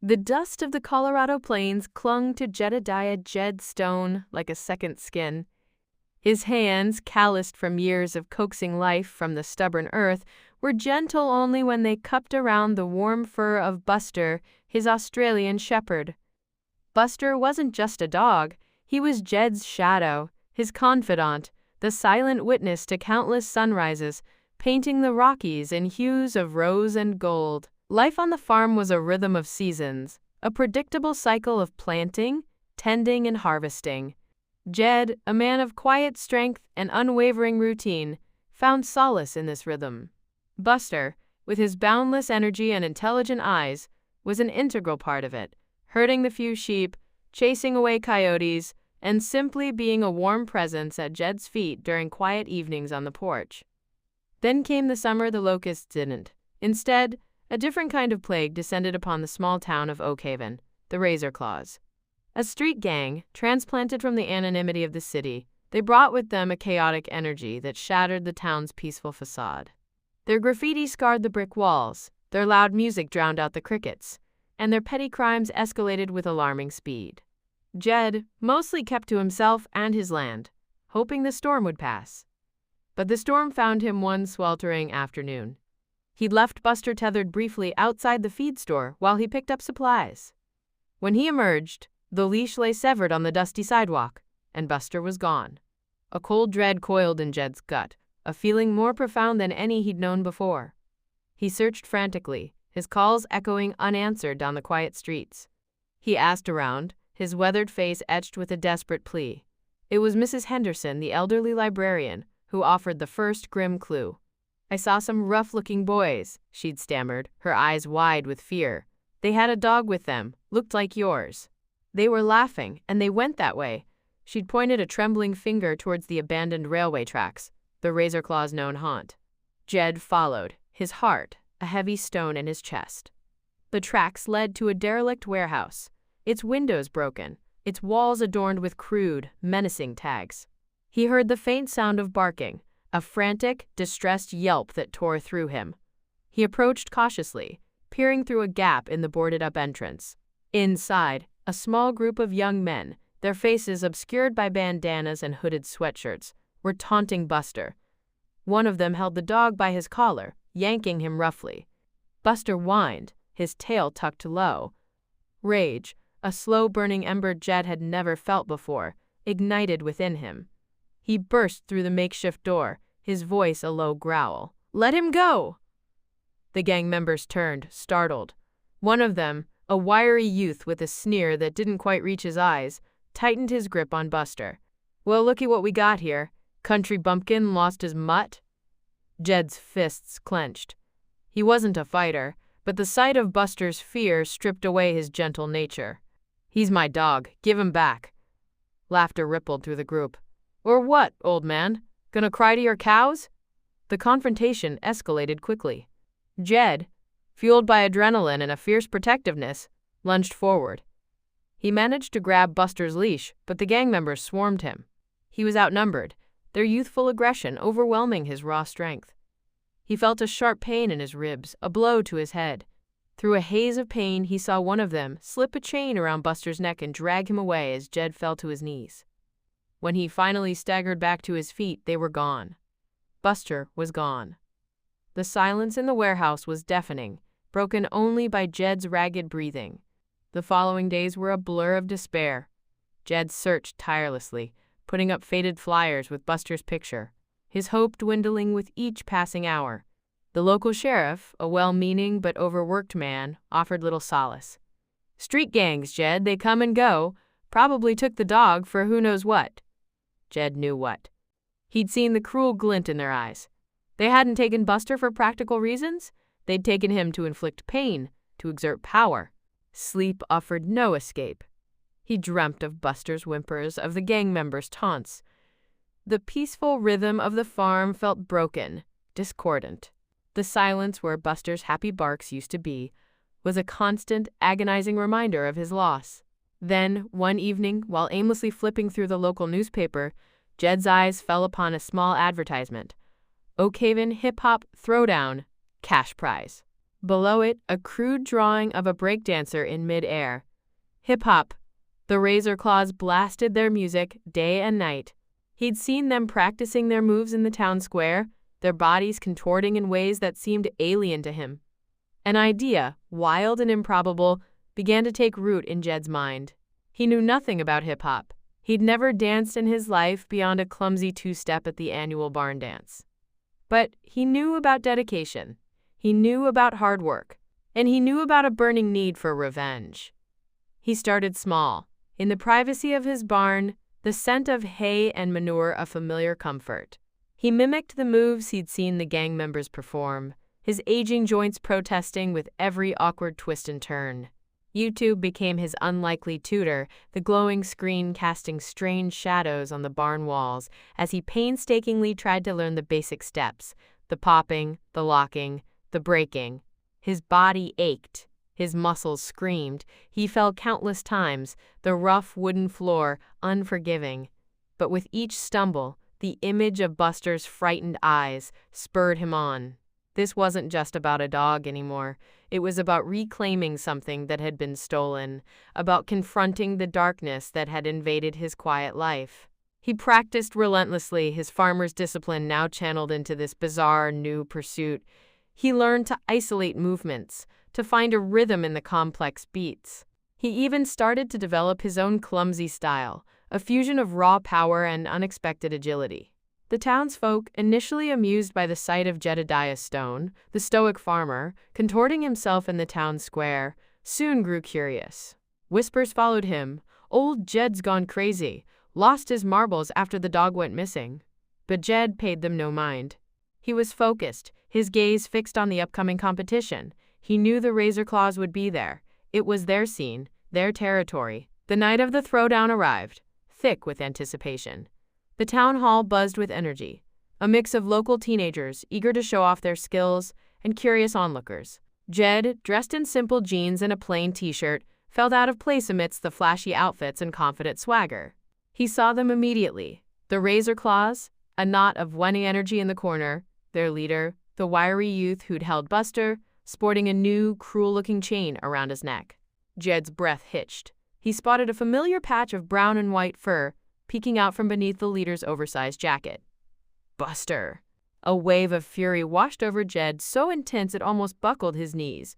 The dust of the Colorado plains clung to Jedediah Jed Stone like a second skin. His hands, calloused from years of coaxing life from the stubborn earth, were gentle only when they cupped around the warm fur of Buster, his Australian shepherd. Buster wasn't just a dog, he was Jed's shadow, his confidant, the silent witness to countless sunrises, painting the Rockies in hues of rose and gold. Life on the farm was a rhythm of seasons, a predictable cycle of planting, tending, and harvesting. Jed, a man of quiet strength and unwavering routine, found solace in this rhythm. Buster, with his boundless energy and intelligent eyes, was an integral part of it, herding the few sheep, chasing away coyotes, and simply being a warm presence at Jed's feet during quiet evenings on the porch. Then came the summer the locusts didn't. Instead, a different kind of plague descended upon the small town of Oak Haven, the Razor Claws. A street gang, transplanted from the anonymity of the city, they brought with them a chaotic energy that shattered the town's peaceful facade. Their graffiti scarred the brick walls, their loud music drowned out the crickets, and their petty crimes escalated with alarming speed. Jed mostly kept to himself and his land, hoping the storm would pass. But the storm found him one sweltering afternoon. He'd left Buster tethered briefly outside the feed store while he picked up supplies. When he emerged, the leash lay severed on the dusty sidewalk, and Buster was gone. A cold dread coiled in Jed's gut, a feeling more profound than any he'd known before. He searched frantically, his calls echoing unanswered down the quiet streets. He asked around, his weathered face etched with a desperate plea. It was Mrs. Henderson, the elderly librarian, who offered the first grim clue. "I saw some rough-looking boys," she'd stammered, her eyes wide with fear. "They had a dog with them, looked like yours. They were laughing, and they went that way." She'd pointed a trembling finger towards the abandoned railway tracks, the Razor Claw's known haunt. Jed followed, his heart a heavy stone in his chest. The tracks led to a derelict warehouse, its windows broken, its walls adorned with crude, menacing tags. He heard the faint sound of barking, a frantic, distressed yelp that tore through him. He approached cautiously, peering through a gap in the boarded-up entrance. Inside, a small group of young men, their faces obscured by bandanas and hooded sweatshirts, were taunting Buster. One of them held the dog by his collar, yanking him roughly. Buster whined, his tail tucked low. Rage, a slow-burning ember Jed had never felt before, ignited within him. He burst through the makeshift door, his voice a low growl. "Let him go!" The gang members turned, startled. One of them, a wiry youth with a sneer that didn't quite reach his eyes, tightened his grip on Buster. "Well, looky what we got here. Country bumpkin lost his mutt?" Jed's fists clenched. He wasn't a fighter, but the sight of Buster's fear stripped away his gentle nature. "He's my dog. Give him back." Laughter rippled through the group. "Or what, old man? Gonna cry to your cows?" The confrontation escalated quickly. Jed, fueled by adrenaline and a fierce protectiveness, lunged forward. He managed to grab Buster's leash, but the gang members swarmed him. He was outnumbered, their youthful aggression overwhelming his raw strength. He felt a sharp pain in his ribs, a blow to his head. Through a haze of pain, he saw one of them slip a chain around Buster's neck and drag him away as Jed fell to his knees. When he finally staggered back to his feet, they were gone. Buster was gone. The silence in the warehouse was deafening, broken only by Jed's ragged breathing. The following days were a blur of despair. Jed searched tirelessly, putting up faded flyers with Buster's picture, his hope dwindling with each passing hour. The local sheriff, a well-meaning but overworked man, offered little solace. "Street gangs, Jed, they come and go. Probably took the dog for who knows what." Jed knew what. He'd seen the cruel glint in their eyes. They hadn't taken Buster for practical reasons. They'd taken him to inflict pain, to exert power. Sleep offered no escape. He dreamt of Buster's whimpers, of the gang members' taunts. The peaceful rhythm of the farm felt broken, discordant. The silence where Buster's happy barks used to be was a constant, agonizing reminder of his loss. Then, one evening, while aimlessly flipping through the local newspaper, Jed's eyes fell upon a small advertisement. Oak Haven Hip Hop Throwdown, cash prize. Below it, a crude drawing of a breakdancer in mid-air. Hip-hop. The Razor Claws blasted their music day and night. He'd seen them practicing their moves in the town square, their bodies contorting in ways that seemed alien to him. An idea, wild and improbable, began to take root in Jed's mind. He knew nothing about hip-hop. He'd never danced in his life beyond a clumsy two-step at the annual barn dance. But he knew about dedication. He knew about hard work. And he knew about a burning need for revenge. He started small. In the privacy of his barn, the scent of hay and manure a familiar comfort. He mimicked the moves he'd seen the gang members perform, his aging joints protesting with every awkward twist and turn. YouTube became his unlikely tutor, the glowing screen casting strange shadows on the barn walls as he painstakingly tried to learn the basic steps, the popping, the locking, the breaking. His body ached. His muscles screamed. He fell countless times, the rough wooden floor unforgiving. But with each stumble, the image of Buster's frightened eyes spurred him on. This wasn't just about a dog anymore. It was about reclaiming something that had been stolen, about confronting the darkness that had invaded his quiet life. He practiced relentlessly, his farmer's discipline now channeled into this bizarre new pursuit. He learned to isolate movements, to find a rhythm in the complex beats. He even started to develop his own clumsy style, a fusion of raw power and unexpected agility. The townsfolk, initially amused by the sight of Jedediah Stone, the stoic farmer, contorting himself in the town square, soon grew curious. Whispers followed him. Old Jed's gone crazy, lost his marbles after the dog went missing. But Jed paid them no mind. He was focused, his gaze fixed on the upcoming competition. He knew the Razor Claws would be there. It was their scene, their territory. The night of the throwdown arrived, thick with anticipation. The town hall buzzed with energy, a mix of local teenagers eager to show off their skills and curious onlookers. Jed, dressed in simple jeans and a plain t-shirt, felt out of place amidst the flashy outfits and confident swagger. He saw them immediately. The Razor Claws, a knot of winning energy in the corner, their leader, the wiry youth who'd held Buster, sporting a new, cruel-looking chain around his neck. Jed's breath hitched. He spotted a familiar patch of brown and white fur peeking out from beneath the leader's oversized jacket. Buster! A wave of fury washed over Jed so intense it almost buckled his knees.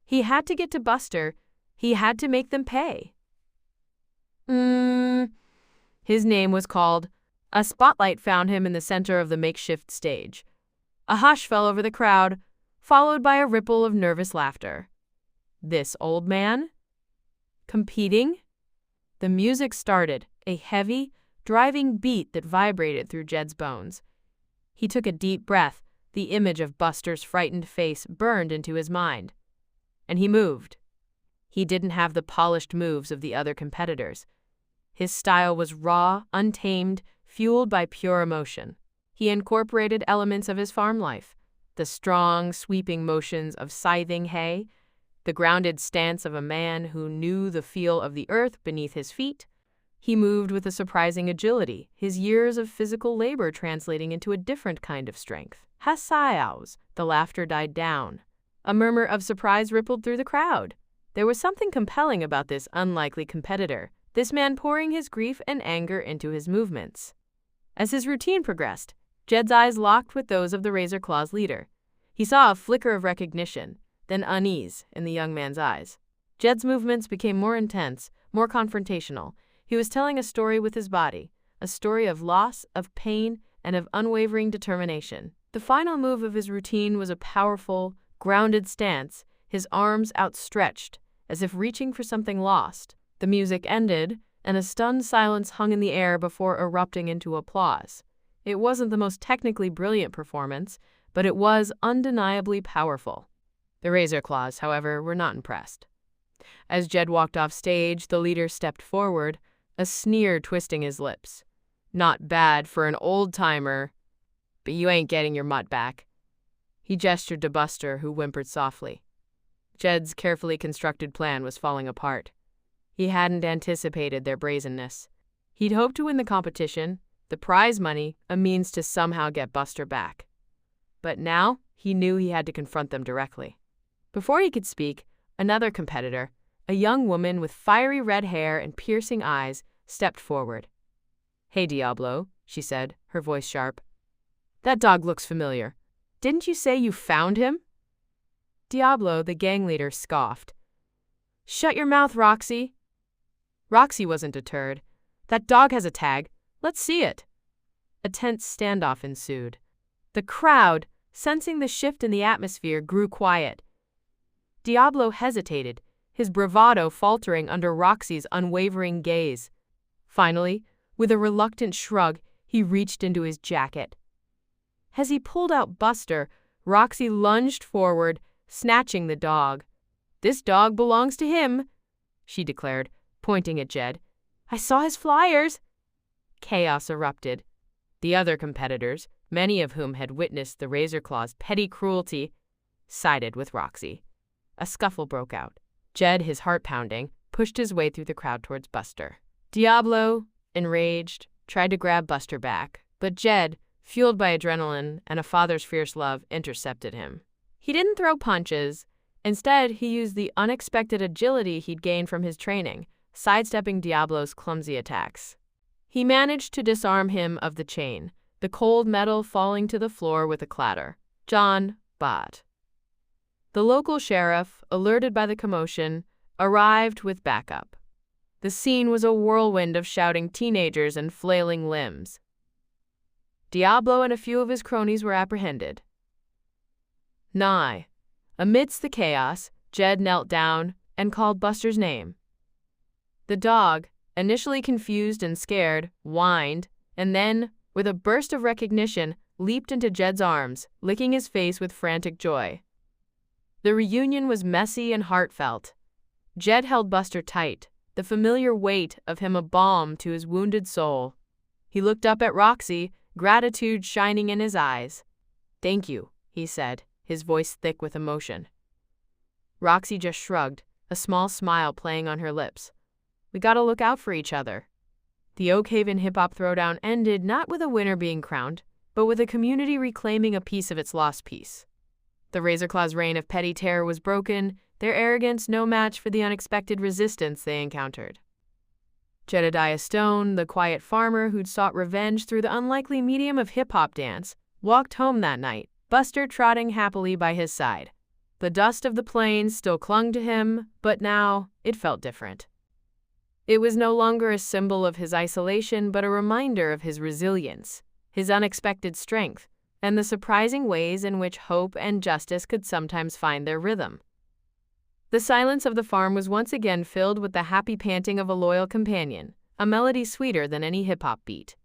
He had to get to Buster. He had to make them pay. His name was called. A spotlight found him in the center of the makeshift stage. A hush fell over the crowd, followed by a ripple of nervous laughter. This old man? Competing? The music started, a heavy, driving beat that vibrated through Jed's bones. He took a deep breath. The image of Buster's frightened face burned into his mind. And he moved. He didn't have the polished moves of the other competitors. His style was raw, untamed, fueled by pure emotion. He incorporated elements of his farm life, the strong, sweeping motions of scything hay, the grounded stance of a man who knew the feel of the earth beneath his feet. He moved with a surprising agility, his years of physical labor translating into a different kind of strength. Hasayaos! The laughter died down. A murmur of surprise rippled through the crowd. There was something compelling about this unlikely competitor, this man pouring his grief and anger into his movements. As his routine progressed, Jed's eyes locked with those of the Razor Claws leader. He saw a flicker of recognition, then unease in the young man's eyes. Jed's movements became more intense, more confrontational. He was telling a story with his body, a story of loss, of pain, and of unwavering determination. The final move of his routine was a powerful, grounded stance, his arms outstretched, as if reaching for something lost. The music ended, and a stunned silence hung in the air before erupting into applause. It wasn't the most technically brilliant performance, but it was undeniably powerful. The Razor Claws, however, were not impressed. As Jed walked off stage, the leader stepped forward, a sneer twisting his lips. Not bad for an old-timer, but you ain't getting your mutt back. He gestured to Buster, who whimpered softly. Jed's carefully constructed plan was falling apart. He hadn't anticipated their brazenness. He'd hoped to win the competition, the prize money, a means to somehow get Buster back. But now, he knew he had to confront them directly. Before he could speak, another competitor, a young woman with fiery red hair and piercing eyes, stepped forward. "Hey, Diablo," she said, her voice sharp. "That dog looks familiar. Didn't you say you found him?" Diablo, the gang leader, scoffed. "Shut your mouth, Roxy." Roxy wasn't deterred. "That dog has a tag. Let's see it." A tense standoff ensued. The crowd, sensing the shift in the atmosphere, grew quiet. Diablo hesitated, his bravado faltering under Roxy's unwavering gaze. Finally, with a reluctant shrug, he reached into his jacket. As he pulled out Buster, Roxy lunged forward, snatching the dog. "This dog belongs to him," she declared, pointing at Jed. "I saw his flyers." Chaos erupted. The other competitors, many of whom had witnessed the Razor Claw's petty cruelty, sided with Roxy. A scuffle broke out. Jed, his heart pounding, pushed his way through the crowd towards Buster. Diablo, enraged, tried to grab Buster back, but Jed, fueled by adrenaline and a father's fierce love, intercepted him. He didn't throw punches. Instead, he used the unexpected agility he'd gained from his training, sidestepping Diablo's clumsy attacks. He managed to disarm him of the chain, the cold metal falling to the floor with a clatter. John bought. The local sheriff, alerted by the commotion, arrived with backup. The scene was a whirlwind of shouting teenagers and flailing limbs. Diablo and a few of his cronies were apprehended. Amidst the chaos, Jed knelt down and called Buster's name. The dog, initially confused and scared, whined, and then, with a burst of recognition, leaped into Jed's arms, licking his face with frantic joy. The reunion was messy and heartfelt. Jed held Buster tight, the familiar weight of him a balm to his wounded soul. He looked up at Roxy, gratitude shining in his eyes. "Thank you," he said, his voice thick with emotion. Roxy just shrugged, a small smile playing on her lips. "We gotta look out for each other." The Oak Haven hip-hop throwdown ended not with a winner being crowned, but with a community reclaiming a piece of its lost peace. The Razor Claw's reign of petty terror was broken, their arrogance no match for the unexpected resistance they encountered. Jedediah Stone, the quiet farmer who'd sought revenge through the unlikely medium of hip-hop dance, walked home that night, Buster trotting happily by his side. The dust of the plains still clung to him, but now it felt different. It was no longer a symbol of his isolation, but a reminder of his resilience, his unexpected strength, and the surprising ways in which hope and justice could sometimes find their rhythm. The silence of the farm was once again filled with the happy panting of a loyal companion, a melody sweeter than any hip-hop beat.